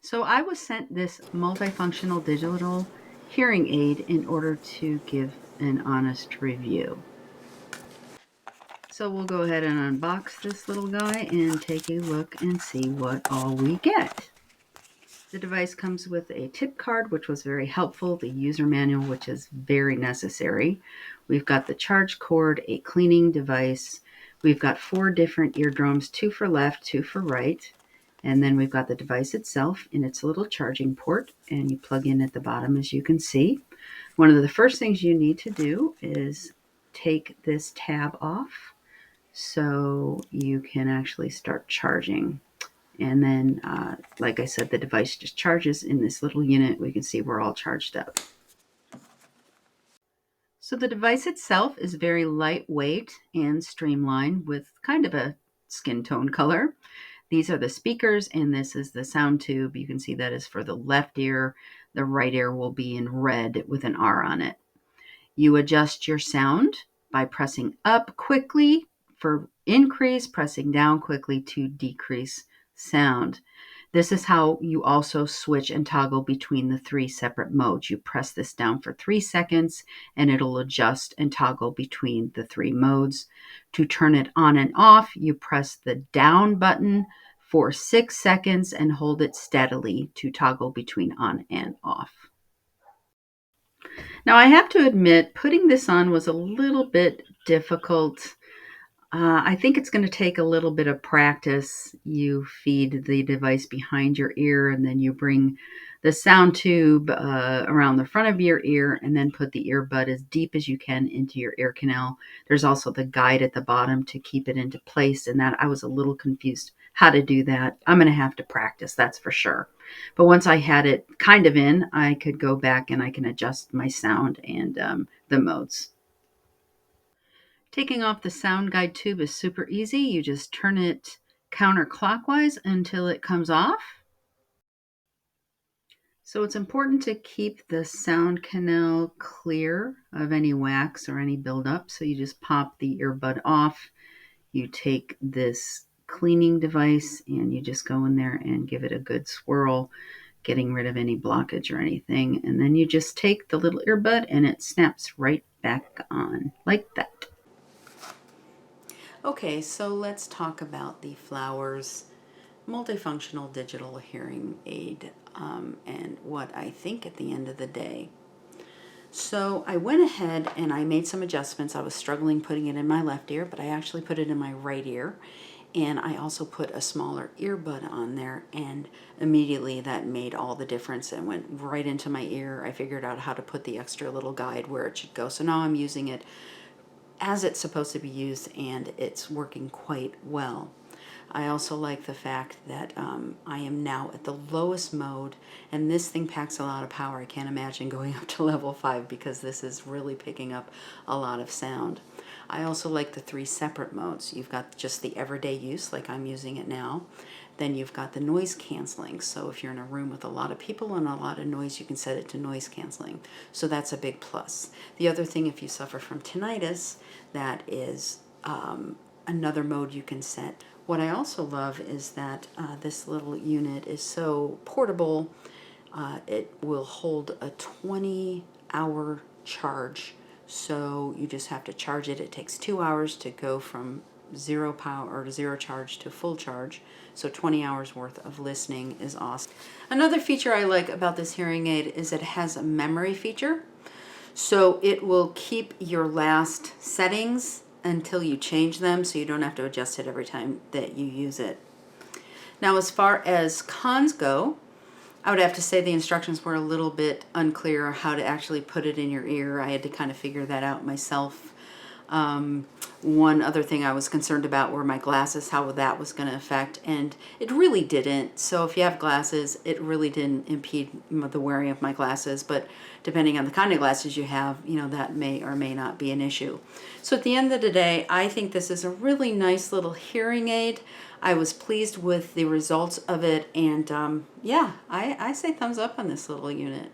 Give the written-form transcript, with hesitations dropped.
So I was sent this multifunctional digital hearing aid in order to give an honest review. So we'll go ahead and unbox this little guy and take a look and see what all we get. The device comes with a tip card, which was very helpful, the user manual, which is very necessary. We've got the charge cord, a cleaning device. We've got 4 different eardrums, 2 for left, 2 for right. And then we've got the device itself in its little charging port, and you plug in at the bottom, as you can see. One of the first things you need to do is take this tab off so you can actually start charging. And then, like I said, the device just charges in this little unit. We can see we're all charged up. So the device itself is very lightweight and streamlined with kind of a skin tone color. These are the speakers, and this is the sound tube. You can see that is for the left ear. The right ear will be in red with an R on it. You adjust your sound by pressing up quickly for increase, pressing down quickly to decrease sound. This is how you also switch and toggle between the 3 separate modes. You press this down for 3 seconds and it'll adjust and toggle between the 3 modes. To turn it on and off, you press the down button for 6 seconds and hold it steadily to toggle between on and off. Now, I have to admit, putting this on was a little bit difficult. I think it's going to take a little bit of practice. You feed the device behind your ear, and then you bring the sound tube around the front of your ear, and then put the earbud as deep as you can into your ear canal. There's also the guide at the bottom to keep it into place, and that I was a little confused how to do that. I'm going to have to practice, that's for sure. But once I had it kind of in, I could go back and I can adjust my sound and the modes. Taking off the sound guide tube is super easy. You just turn it counterclockwise until it comes off. So it's important to keep the sound canal clear of any wax or any buildup. So you just pop the earbud off. You take this cleaning device and you just go in there and give it a good swirl, getting rid of any blockage or anything. And then you just take the little earbud and it snaps right back on like that. Okay, so let's talk about the Flawwors multifunctional digital hearing aid and what I think at the end of the day. So I went ahead and I made some adjustments. I was struggling putting it in my left ear, but I actually put it in my right ear. And I also put a smaller earbud on there, and immediately that made all the difference and went right into my ear. I figured out how to put the extra little guide where it should go. So now I'm using it as it's supposed to be used, and it's working quite well. I also like the fact that I am now at the lowest mode, and this thing packs a lot of power. I can't imagine going up to level 5 because this is really picking up a lot of sound. I also like the 3 separate modes. You've got just the everyday use, like I'm using it now. Then you've got the noise canceling. So if you're in a room with a lot of people and a lot of noise, you can set it to noise canceling. So that's a big plus. The other thing, if you suffer from tinnitus, that is another mode you can set. What I also love is that this little unit is so portable. It will hold a 20-hour charge. So you just have to charge it. It takes 2 hours to go from zero power or zero charge to full charge. So 20 hours worth of listening is awesome. Another feature I like about this hearing aid is it has a memory feature. So it will keep your last settings until you change them, so you don't have to adjust it every time that you use it. Now, as far as cons go, I would have to say the instructions were a little bit unclear how to actually put it in your ear. I had to kind of figure that out myself. One other thing I was concerned about were my glasses, how that was going to affect, and it really didn't. So if you have glasses, it really didn't impede the wearing of my glasses, but depending on the kind of glasses you have, you know, that may or may not be an issue. So at the end of the day, I think this is a really nice little hearing aid. I was pleased with the results of it, and yeah, I say thumbs up on this little unit.